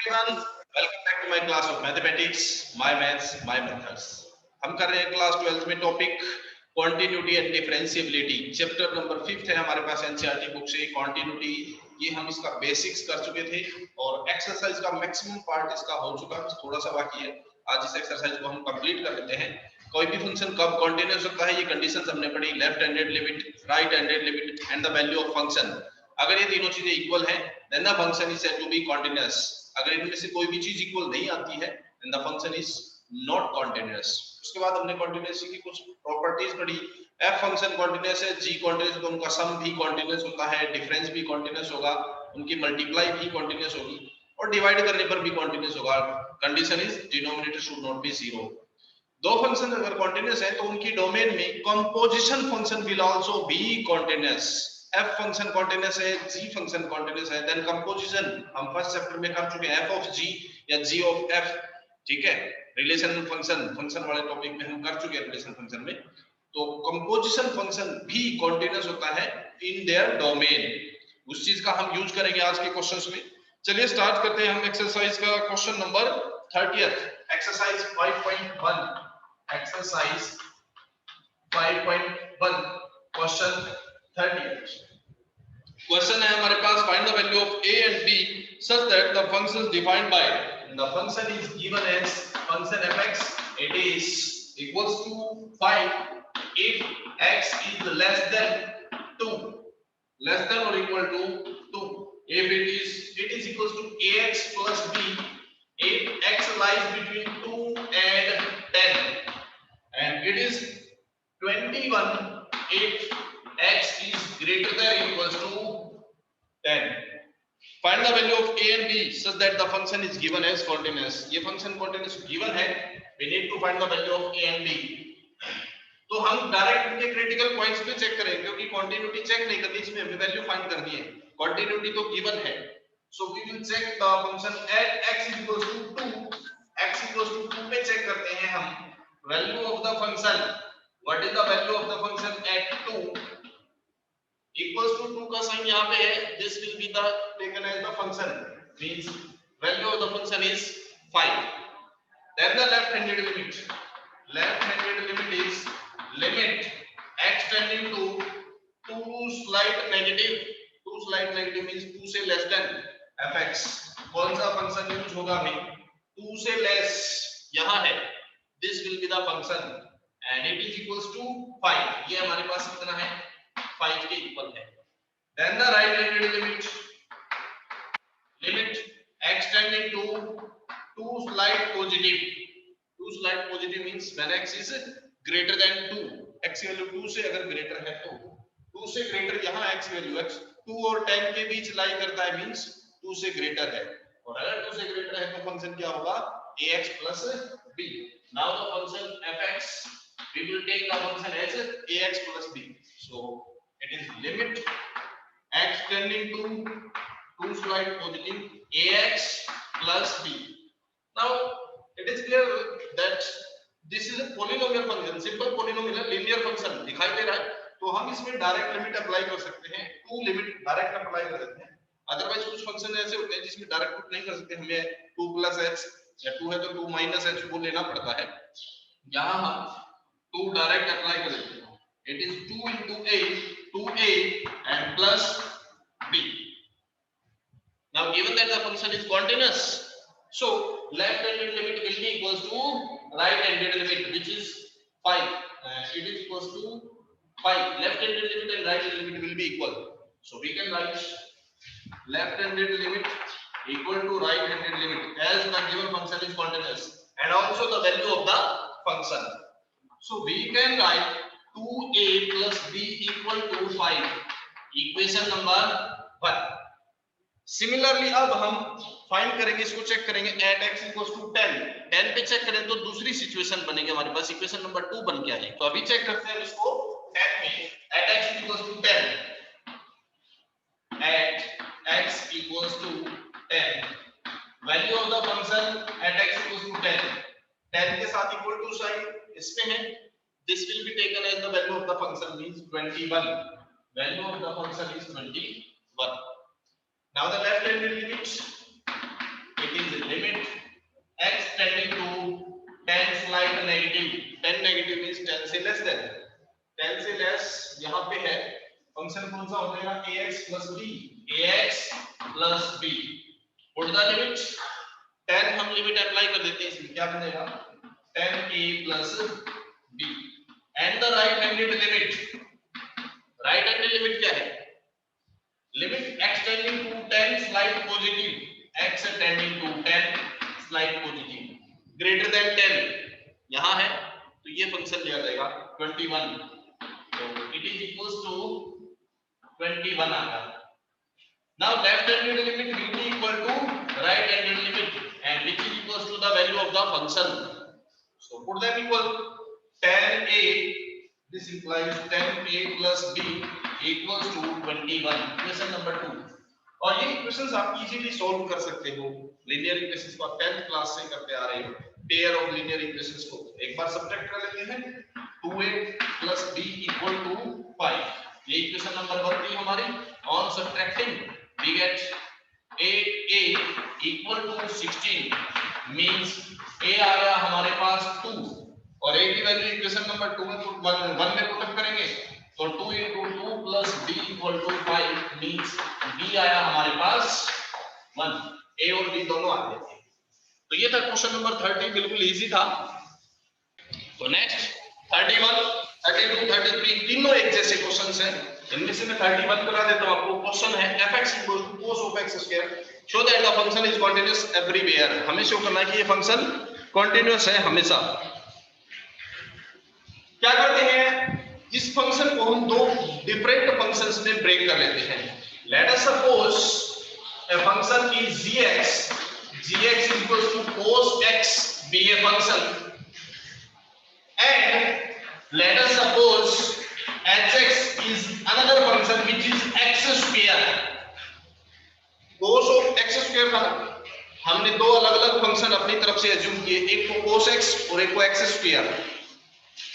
everyone, welcome back to my class of mathematics, my maths, my methods. हम कर रहे हैं क्लास 12th में topic continuity and differentiability. Chapter number 5 है हमारे पास एनसीईआरटी बुक से कॉन्टिन्यूटी। ये हम इसका बेसिक्स कर चुके थे और एक्सरसाइज का मैक्सिमम पार्ट इसका हो चुका है, थोड़ा सा बाकी है। आज इस एक्सरसाइज को हम कंप्लीट कर लेते हैं। कोई भी फंक्शन कब कॉन्टिन्यूअस होता है ये कंडीशंस हमने पढ़ी, left handed limit, right handed limit and the value of function. अगर ये तीनों चीजें इक्वल हैं then the function is said to be continuous. अगर इनमें से कोई भी चीज इक्वल नहीं आती है then the function is not continuous. उसके बाद हमने कॉन्टिन्यूअस की कुछ प्रॉपर्टीज पढ़ी। एफ फंक्शन कॉन्टिन्यूअस है, जी कॉन्टिन्यूअस, तो उनका सम भी कॉन्टिन्यूअस होता है, डिफरेंस भी कॉन्टिन्यूअस होगा, उनकी मल्टीप्लाई भी कॉन्टिन्यूअस होगी और डिवाइड करने पर भी कॉन्टिन्यूअस होगा। Condition is denominator should not be zero. दो फंक्शन अगर कॉन्टिन्यूअस है तो उनकी डोमेन में composition function will also be continuous. f function continuous है, g फंक्शन कॉन्टिन्यूअस है, देन कंपोजिशन हम फर्स्ट चैप्टर में कर चुके हैं, f ऑफ g या g ऑफ f, ठीक है। रिलेशन फंक्शन वाले टॉपिक में हम कर चुके हैं रिलेशन फंक्शन में। तो कंपोजिशन फंक्शन भी कॉन्टिन्यूअस होता है इन देयर डोमेन। उस चीज का हम यूज करेंगे आज के क्वेश्चंस में। चलिए स्टार्ट करते हैं हम एक्सरसाइज का question number 30th, exercise 5.1, exercise 5.1 question 30th। Question है हमारे पास, find the value of a and b such that the function defined by the function is given as function fx, it is equals to 5 if x is less than 2, less than or equal to 2, if it is equals to ax plus b if x lies between 2 and 10, and it is 21 if x is greater than or equals to 10. Find the value of a and b such that the function is given as continuous. ये function continuous given है, we need to find the value of a and b. तो हम direct इनके critical points पे check करेंगे क्योंकि continuity check नहीं करनी, इसमें हमें वैल्यू फाइंड करनी है। कंटिन्यूटी तो गिवन है, so we will check the function at x equals to 2, x equals to 2 पे चेक करते हैं हम value of the function. What is the value of the function at 2 equals to 2 का sign यहाँ पे है, this will be the taken as the function, means value of the function is 5. Then the left handed limit is limit x tending to 2 slight negative, 2 slight negative means 2 से less than fx। कौन सा function use होगा हमें, 2 से less यहाँ है, this will be the function and it is equals to 5। ये हमारे पास कितना है, 5 के इक्वल है। Then the right handed limit x tending to 2 slight positive, 2 slight positive means when x is greater than 2, x की value 2 से अगर greater है तो 2 से ग्रेटर, यहाँ x की वैल्यू x 2 और 10 के बीच लाई करता है, मींस 2 से ग्रेटर है, और अगर 2 से ग्रेटर है तो फंक्शन क्या होगा, ax plus b। Now the function fx, we will take the function as ax plus b, so it is limit x tending to 2 slight positive ax plus b। Now it is clear that this is a polynomial function, simple polynomial है, linear function दिखाई दे रहा है, तो हम इसमें direct limit apply कर सकते हैं, 2 लिमिट डायरेक्ट अप्लाई कर देते हैं। अदरवाइज कुछ फंक्शन ऐसे होते हैं जिसमें डायरेक्ट पुट नहीं कर सकते, हमें 2 plus h या 2 है तो 2 minus h को लेना पड़ता है। यहाँ हम 2 डायरेक्ट अप्लाई कर देते हैं, it is 2 into a, 2a and plus b। Now given that the function is continuous, so left handed limit will be equals to right handed limit, which is 5, it is equals to 5, left handed limit and right handed limit will be equal, so we can write left handed limit equal to right handed limit as the given function is continuous and also the value of the function, so we can write 2a plus b equal to 5, equation number 1। Similarly अब हम find करेंगे, इसको check करेंगे eight x equals to 10, 10 पे check करें तो दूसरी situation बनेगी हमारे पास, इक्वेशन नंबर 2 बन गया है। तो अभी चेक करते हैं इसको 10 में, at x equals to 10, at x equals to 10, value of the function at x equals to 10, 10 के साथ इक्वल टू साइन इसमें है, this will be taken as the value of the function means 21, value of the function is 21। Now the left handed limit, it is then 10 से less यहाँ पे है, function कौन सा हो जाएगा ax plus b, ax plus b, put the limit 10, हम limit apply कर देते हैं, इसमें क्या बनेगा 10a plus b and the right handed limit, right handed limit क्या है, limit x tending to 10 slide positive, x tending to 10 slide positive greater than 10 यहाँ है, तो ये फंक्शन लिया जाएगा 21, तो इट इज इक्वल्स टू 21 आएगा। Now left handed limit will be equal to right handed limit and which is equals to the value of the function, so put them equal, 10a, this implies 10a plus b equals to 21, equation number 2। और ये equations आप easily solve कर सकते हो, linear equations को आप 10th class से करते आ रहे हो, पेयर ऑफ लीनियर इक्वेशंस को एक बार सब्ट्रैक्ट कर लेते हैं, 2a plus b equal to 5, ये इक्वेशन नंबर 1 थी हमारी। On subtracting we get 8a equal to 16 means a आ गया हमारे पास 2 और a की वैल्यू इक्वेशन नंबर 2 में 1 में पुट अप करेंगे, तो 2 into 2 plus b equal to 5 means b आया हमारे पास 1, a और b दोनों आ गए थे। तो ये था क्वेश्चन नंबर 30, बिल्कुल इजी था। तो नेक्स्ट 31, 32, 33 तीनों एक जैसे क्वेश्चंस हैं, इनमें से मैं 31 करा देता हूं आपको। क्वेश्चन है fx equal to cos of x square show that the function is continuous everywhere, हमें शो करना है कि ये फंक्शन कंटीन्यूअस है हमेशा। क्या करते हैं, इस फंक्शन को हम दो डिफरेंट फंक्शंस में ब्रेक कर लेते हैं। Late us suppose a function is gx is equal to cos x be a function, and let us suppose hx is another function which is x square, cos of x square था, हमने दो अलग-अलग function अपनी तरफ से assume किए, एक को cos x और एक को x square।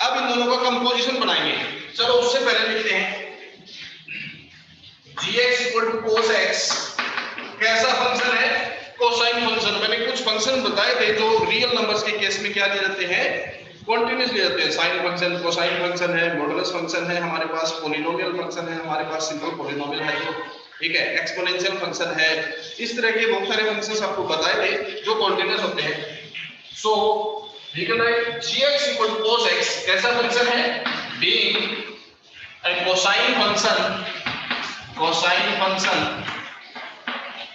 अब इन दोनों का कंपोजिशन बनाएंगे। चलो उससे पहले लिखते हैं gx equal to cos x, कैसा फंक्शन है, कोसाइन फंक्शन। मैंने कुछ फंक्शन बताए थे जो रियल नंबर्स के केस में क्या ले जाते हैं, कंटीन्यूअस ले जाते हैं। साइन फंक्शन, कोसाइन फंक्शन है, मॉडुलस फंक्शन है, हमारे पास पॉलिनोमियल फंक्शन है, हमारे पास सिंपल पॉलिनोमियल है, जो ठीक है, एक्सपोनेंशियल फंक्शन है, इस तरह के बहुत सारे फंक्शंस आपको बताए थे जो कंटीन्यूअस होते हैं। So we can write gx equal to cos x, कैसा फंक्शन है, being a cosine function,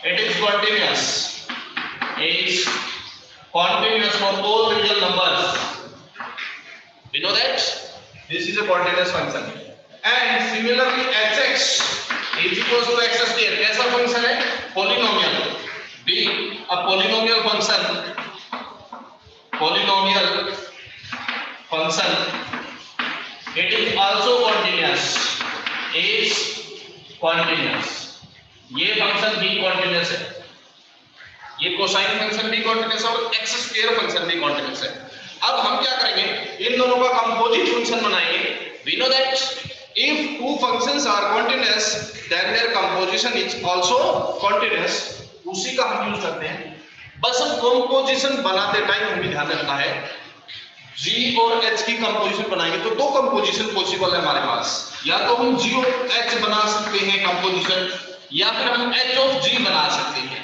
it is continuous for all real numbers. We know that this is a continuous function, and similarly hx is equals to x square, कैसा function है, polynomial, being a polynomial function it is also continuous, ये function भी continuous है, ये cosine function भी continuous है और x square function भी कंटीन्यूअस है। अब हम क्या करेंगे, इन दोनों का कंपोजिट फंक्शन बनाएंगे। We know that if two functions are continuous then their composition is also continuous, उसी का हम यूज करते हैं। बस हम कंपोजिशन बनाते टाइम हमें ध्यान रखना है, g और h की कंपोजिशन बनाएंगे तो दो कंपोजिशन पॉसिबल है हमारे पास, या तो हम g और h बना सकते हैं कंपोजिशन, या फिर हम h of g बना सकते हैं।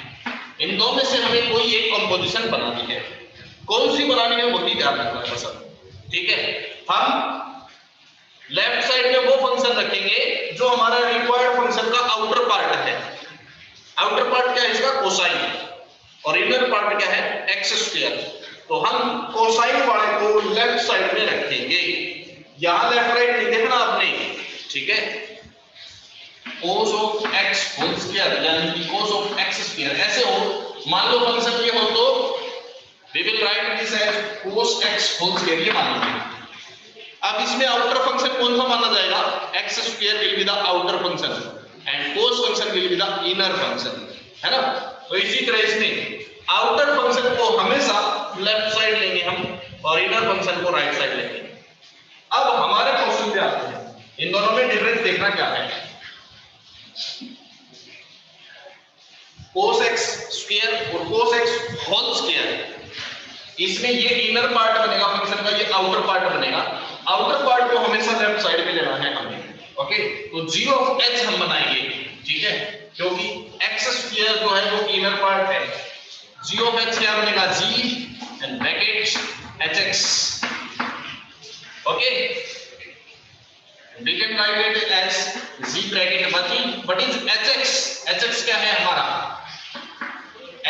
इन दो में से हमें कोई एक कंपोजिशन बनानी है, कौन सी बनानी है वही ध्यान रखना है बस। ठीक है, हम लेफ्ट साइड में वो फंक्शन रखेंगे जो हमारा रिक्वायर्ड फंक्शन का आउटर पार्ट है। आउटर पार्ट क्या है इसका, कोसाइन, और इनर पार्ट क्या है, एक्स स्क्वायर। तो हम कोसाइन वाले को लेफ्ट साइड में रखेंगे, यहां लेफ्ट राइट नहीं देखना आपने, ठीक है। cos of x whole square यानी कि cos of x स्क्वायर ऐसे हो, मान लो फंक्शन ये हो तो we will write this as cos x whole square, ये मान लीजिए। अब इसमें आउटर फंक्शन कौन सा माना जाएगा, x square will be the outer function and cos function will be the inner function, है ना। तो इसी तरह इसमें आउटर फंक्शन को हमेशा लेफ्ट साइड लेंगे हम और इनर फंक्शन को राइट साइड लेंगे। अब हमारे क्वेश्चन पे आते हैं, इन दोनों में डिफरेंस देखना क्या है। cos x स्क्वायर और cos x होल स्क्वायर, इसमें ये इनर पार्ट बनेगा फंक्शन का, ये आउटर पार्ट बनेगा। आउटर पार्ट को हमेशा लेफ्ट साइड में लेना है हमें। ओके, तो g ऑफ h हम बनाएंगे, ठीक है, क्योंकि x स्क्वायर जो है वो इनर पार्ट है। g ऑफ h क्या बनेगा, g and bracket hx। Okay, we can write it as g bracket what is hx? hx क्या है हमारा,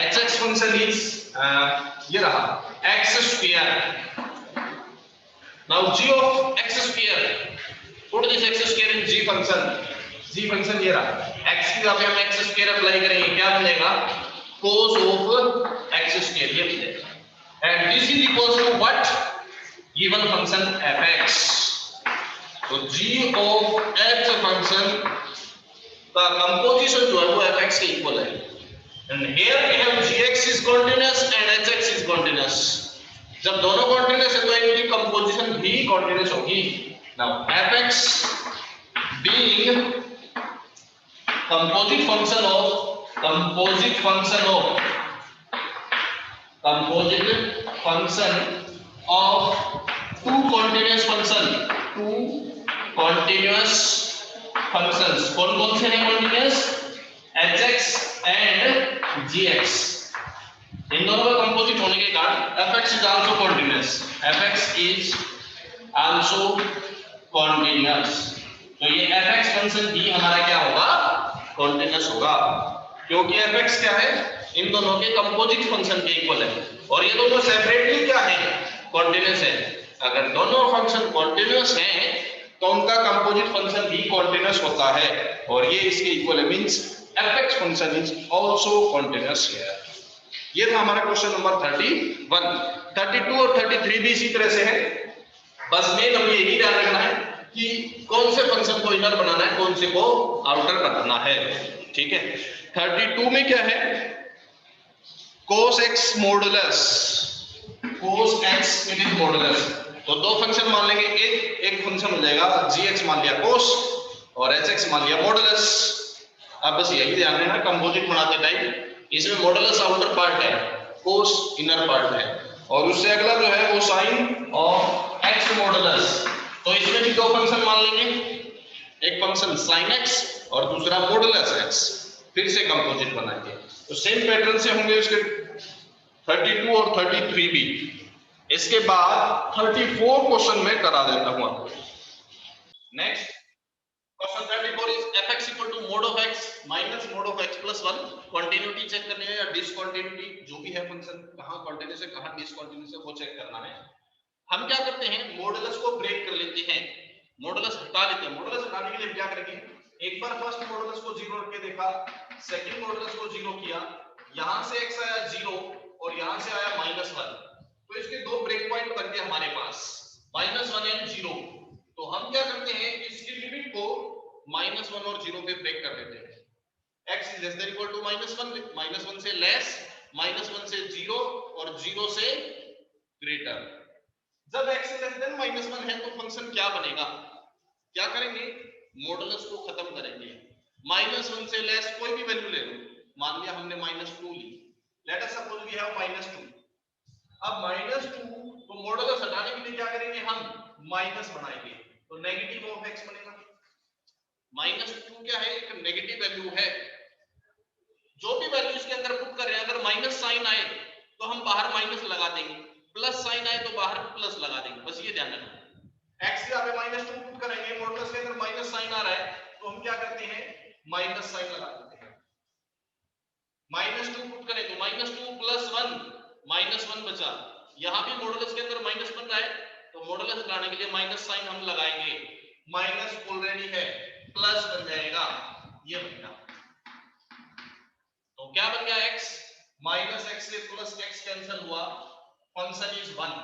hx फंक्शन इज ये रहा x square. Now g of x square, put this x square in g function, g function ये रहा, x की जगह पे हम x square अप्लाई करेंगे, क्या मिलेगा, cos of x square ये मिलेगा। and this is equals to what, given function fx। तो g of x function का कंपोजिशन जो है वो fx के इक्वल है। and here we have gx is continuous and hx is continuous। जब दोनों कॉन्टिन्यूअस है तो इनकी कंपोजिशन भी कॉन्टिन्यूअस होगी। Now fx being composite function of two continuous functions, कौन-कौन से हैं continuous, hx and gx, इन दोनों का कंपोजिट होने के कारण fx is also continuous, fx is also continuous। तो ये fx फंक्शन भी हमारा क्या होगा, continuous होगा, क्योंकि fx क्या है, इन दोनों के कंपोजिट फंक्शन के इक्वल है, और ये दोनों सेपरेटली क्या है, continuous है। अगर दोनों फंक्शन continuous हैं तो उनका कंपोजिट फंक्शन भी continuous होता है, और ये इसके इक्वल है, means fx function is also continuous here। ये था हमारा क्वेश्चन नंबर 31। 32 और 33 भी इसी तरह से है, बस मेन हमें यही ध्यान रखना है कि कौन से फंक्शन को इनर बनाना है, कौन से को आउटर बनाना है, ठीक है। 32 में क्या है, cos x modulus, cos x it is modulus. तो दो फंक्शन मान लेंगे, एक फंक्शन हो जाएगा gx मान लिया cos और hx मान लिया मॉडुलस। अब बस यही ध्यान रखना कंपोजिट बनाते टाइम इसमें मॉडुलस आउटर पार्ट है, cos इनर पार्ट है, और उससे अगला जो है वो sin और x मॉडुलस। तो इसमें भी दो फंक्शन मान लेंगे, एक फंक्शन sin x और दूसरा मॉडुलस x, फिर से कंपोजिट बनाएंगे। तो सेम पैटर्न से होंगे उसके 32 और 33 भी। इसके बाद 34 क्वेश्चन में करा देता हूं आपको। Next question 34 is fx equal to mod of x minus mod of x plus 1। Continuity check करनी है या डिसकंटिन्यूटी, जो भी है फंक्शन कहां कंटिन्यूअस है कहां डिसकंटिन्यूअस है वो चेक करना है। हम क्या करते हैं, मॉडुलस को ब्रेक कर लेते हैं, मॉडुलस हटा लेते हैं। मॉडुलस हटाने के लिए क्या करेंगे, एक बार फर्स्ट मॉडुलस को 0 रख के देखा, सेकंड मॉडुलस को 0 किया, यहां से x आया 0 और यहां से आया -1, तो इसके दो ब्रेक पॉइंट बन गए हमारे पास, -1 एंड 0। तो हम क्या करते हैं, इसकी लिमिट को -1 और 0 पे ब्रेक कर देते हैं। x is less than equal to -1, -1 से लेस, -1 से 0 और 0 से ग्रेटर। जब x लेस देन -1 है तो फंक्शन क्या बनेगा, क्या करेंगे, मॉडुलस को खत्म करेंगे। -1 से लेस कोई भी वैल्यू ले लो, मान लिया हमने -2 ली, let us suppose we have -2। अब -2 तो मॉडुलस हटाने के लिए क्या करेंगे, हम माइनस बनाएंगे, तो नेगेटिव ऑफ x बनेगा। -2 क्या है, एक नेगेटिव वैल्यू है, जो भी वैल्यू इसके अंदर पुट कर रहे हैं, अगर माइनस साइन आए तो हम बाहर माइनस लगा देंगे, प्लस साइन आए तो बाहर प्लस लगा देंगे, बस ये ध्यान रखना। x यहाँ पे -2 पुट करेंगे, मॉडुलस के अंदर माइनस साइन आ रहा है तो हम क्या करते हैं, माइनस साइन लगा देते हैं। -2 पुट करें तो -2 प्लस 1, -1 बचा, यहां भी मॉडुलस के अंदर माइनस बन रहा है तो मॉडुलस हटाने के लिए माइनस साइन हम लगाएंगे, माइनस ऑलरेडी है, प्लस बन जाएगा, ये बन गया। तो क्या बन गया, x -x से प्लस x कैंसिल हुआ, फंक्शन इज 1,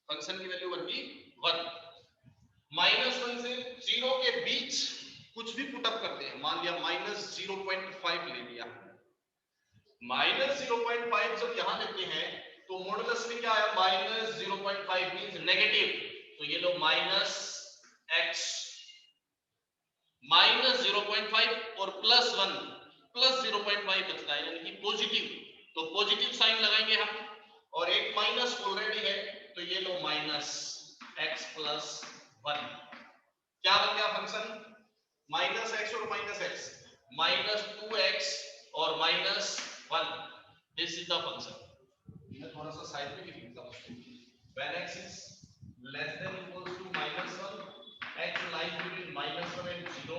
फंक्शन की वैल्यू बन गई 1। -1 से 0 के बीच कुछ भी पुट अप करते हैं, मान लिया -0.5 ले लिया, -0.5 जब यहां लेते हैं तो मॉडुलस में क्या आया, -0.5 मींस नेगेटिव, तो ये लो -x, -0.5 और +1, +0.5 बचता है, यानी कि पॉजिटिव, तो पॉजिटिव साइन लगाएंगे हम, और एक माइनस ऑलरेडी है तो ये लो माइनस, x प्लस 1 क्या बन गया फंक्शन माइनस एक्स और माइनस एक्स माइनस 2x और minus 1 this is the function मैं थोड़ा सा साइड में लिख देता हूं when x is less than equals to minus 1 x lies between minus 1 and 0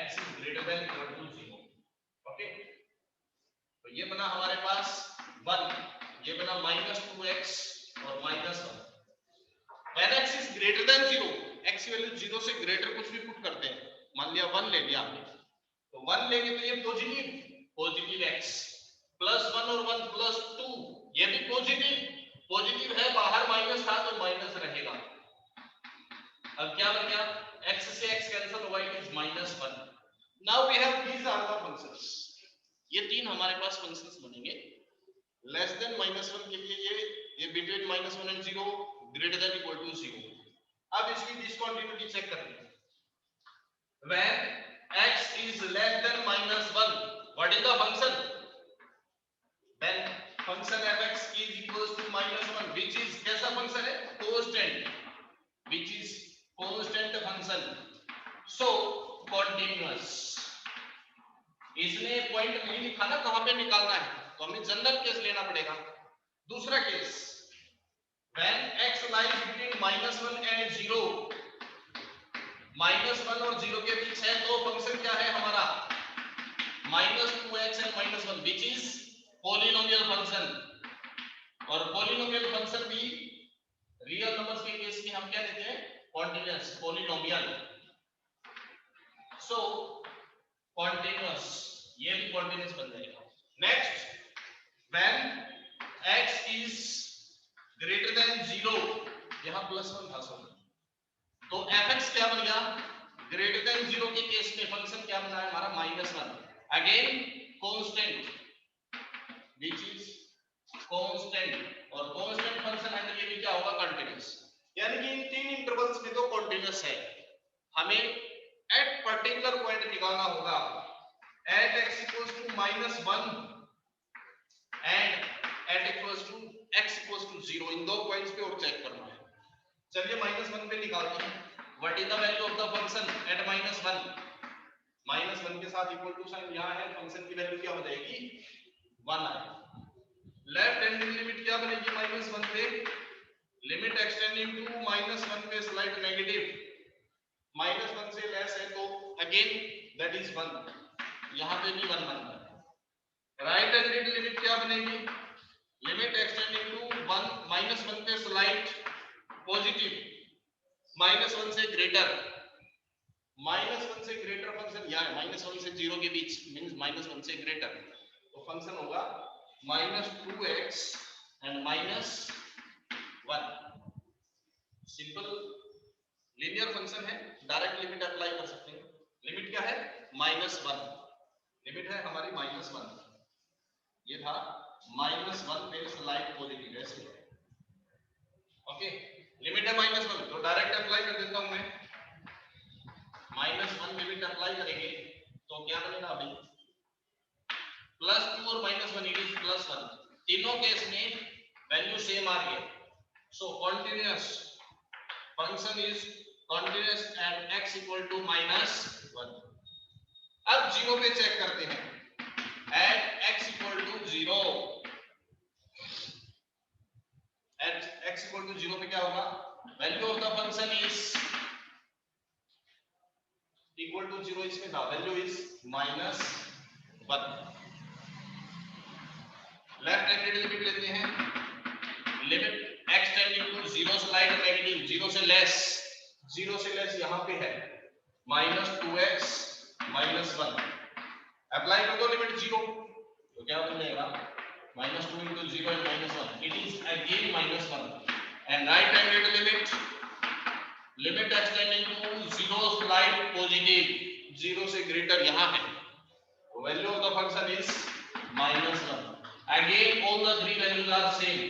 x is greater than equal to 0 okay तो ये बना हमारे पास 1 ये बना माइनस 2x और minus 1 when x is greater than 0 x की वैल्यू 0 से ग्रेटर कुछ भी पुट करते हैं मान लिया 1 ले लिया आपने तो 1 लेंगे तो ये पॉजिटिव x प्लस 1 और 1 प्लस 2 ये भी पॉजिटिव है बाहर माइनस था तो माइनस रहेगा अब क्या बन गया x से x कैंसिल होगा it is -1 now we have these are the functions ये तीन हमारे पास फंक्शंस बनेंगे लेस देन -1 के लिए ये between -1 and 0 greater than equal to 0 अब इसकी डिसकंटिन्यूटी चेक करते हैं when x is less than -1 what is the function then function f(x) is equals to -1 which is कैसा फंक्शन है constant which is constant function so continuous इसने point नहीं लिखा ना कहां पे निकालना है तो हमें जनरल केस लेना पड़ेगा दूसरा case when x lies between -1 and 0 -1 और 0 के बीच है तो फंक्शन क्या है हमारा -2x and -1 which is polynomial function और polynomial function भी रियल नंबर्स के केस में हम क्या लेते हैं continuous polynomial so continuous ये भी continuous बन जाएगा next when x is greater than 0 यहां +1 था सो तो fx क्या बन गया ग्रेटर देन 0 के केस में फंक्शन क्या बना है हमारा -1 again constant which is constant और कांस्टेंट फंक्शन है तो ये भी क्या होगा कंटीन्यूअस यानी कि इन तीन इंटरवल्स में तो कंटीन्यूअस है हमें एट पर्टिकुलर पॉइंट निकालना होगा at x equals to -1 and at equals to x equals to 0 इन दो पॉइंट्स पे और चेक करना है चलिए -1 पे निकालते हैं what is the value of the function eight -1 के साथ इक्वल टू साइन यहां है फंक्शन की वैल्यू क्या हो जाएगी 1 आएगी लेफ्ट हैंड लिमिट क्या बनेगी -1 पे लिमिट एक्सटेंडिंग टू -1 पे स्लाइड नेगेटिव -1 से लेस है तो अगेन दैट इज 1 यहां पे भी 1 बनता है राइट हैंडेड लिमिट क्या बनेगी लिमिट एक्सटेंडिंग टू 1 पे स्लाइड पॉजिटिव -1 से ग्रेटर फंक्शन या -1 से 0 के बीच मींस -1 से ग्रेटर तो फंक्शन होगा -2x and -1 simple linear function है डायरेक्ट लिमिट अप्लाई कर सकते हैं लिमिट क्या है -1 लिमिट है हमारी -1 ये था -1 पे स्लाइड पॉजिटिव ऐसे ओके लिमिट है -1 तो डायरेक्ट अप्लाई कर देता हूं मैं -1 लिमिट अप्लाई करेंगे तो क्या बनेगा अभी +2 और -1 इट इज +1 तीनों केस में वैल्यू सेम आ रही है so continuous function is continuous at x equal to -1 अब 0 पे चेक करते हैं at x equal to 0 at x equal to 0 पे क्या होगा value of the function is equal to 0 इसमें था value is -1 left handed limit लेते हैं limit x tending to 0 slide negative 0 से लेस यहां पे है -2x -1 अप्लाई कर दो लिमिट 0 तो क्या बन जाएगा -2 into 0 and -1 it is again -1 and right handed limit extending to 0 slide positive 0 से greater यहां है तो value of the function is -1 again all the three values are same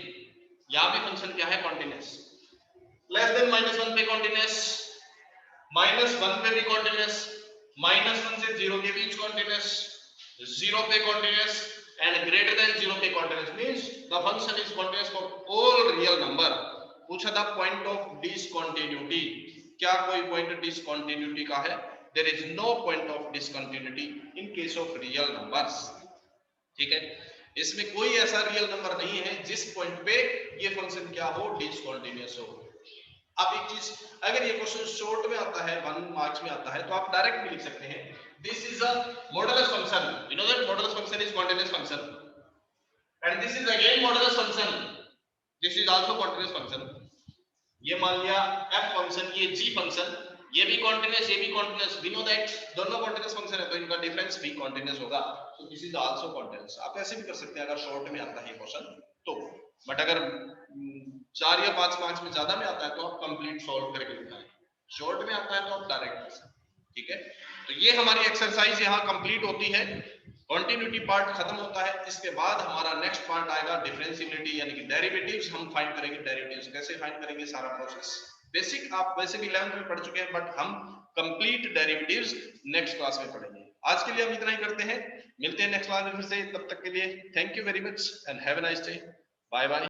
यहां भी फंक्शन क्या है continuous less than -1 पे continuous -1 पे भी continuous -1 से 0 के बीच continuous 0 पे continuous and greater than 0 पे continuous means the function is continuous for all real number पूछा था पॉइंट ऑफ डिसकंटिन्यूटी, क्या कोई पॉइंट डिसकंटिन्यूटी का है? There is no point of discontinuity in case of real numbers, ठीक है। इसमें कोई ऐसा रियल नंबर नहीं है जिस पॉइंट पे ये फंक्शन क्या हो, डिसकंटिन्यूअस हो। आप एक चीज, अगर ये क्वेश्चन शॉर्ट में आता है, 1 मार्क्स में आता है, तो आप डायरेक्ट भी लिख सकते हैं, this is a modulus function, you know that modulus function is continuous function, and this is again modulus function, this is also continuous function. ये मान लिया f फंक्शन, ये g फंक्शन, ये भी कॉन्टिन्यूअस, ये भी कॉन्टिन्यूअस, वी नो दैट दोनों continuous function है, तो इनका डिफरेंस भी कॉन्टिन्यूअस होगा, तो दिस इज आल्सो कॉन्टिन्यूअस। आप ऐसे भी कर सकते हैं अगर शॉर्ट में आता है ये क्वेश्चन तो, बट अगर 4 या 5 मार्क्स में ज्यादा में आता है तो आप कंप्लीट सॉल्व करके दिखाएं, शॉर्ट में आता है तो आप डायरेक्ट कर सकते हैं, ठीक है। तो ये हमारी एक्सरसाइज यहाँ कंप्लीट होती है, कॉन्टिन्यूटी पार्ट खत्म होता है। इसके बाद हमारा नेक्स्ट पार्ट आएगा डिफरेंशिएबिलिटी यानी कि डेरिवेटिव्स, हम फाइंड करेंगे डेरिवेटिव्स कैसे फाइंड करेंगे, सारा प्रोसेस बेसिक आप वैसे भी 11th में पढ़ चुके हैं, बट हम कंप्लीट डेरिवेटिव्स नेक्स्ट क्लास में पढ़ेंगे। आज के लिए हम इतना ही करते हैं, मिलते हैं नेक्स्ट क्लास में फिर से, तब तक के लिए thank you very much and have a nice day, bye bye.